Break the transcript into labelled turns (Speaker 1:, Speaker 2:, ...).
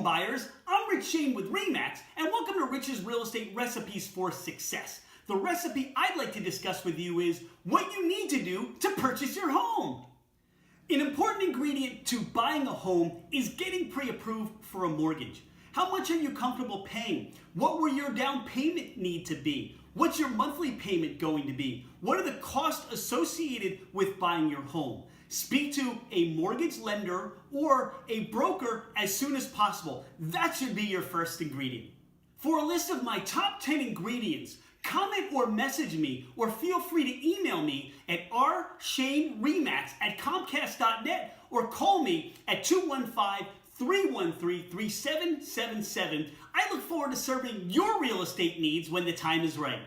Speaker 1: buyers, I'm Rich Shane with RE/MAX, and welcome to Rich's Real Estate Recipes for Success. The recipe I'd like to discuss with you is what you need to do to purchase your home. An important ingredient to buying a home is getting pre-approved for a mortgage. How much are you comfortable paying? What will your down payment need to be? What's your monthly payment going to be? What are the costs associated with buying your home? Speak to a mortgage lender or a broker as soon as possible. That should be your first ingredient. For a list of my top 10 ingredients, comment or message me, or feel free to email me at rshaneremax@comcast.net or call me at 215-313-3777. I look forward to serving your real estate needs when the time is right.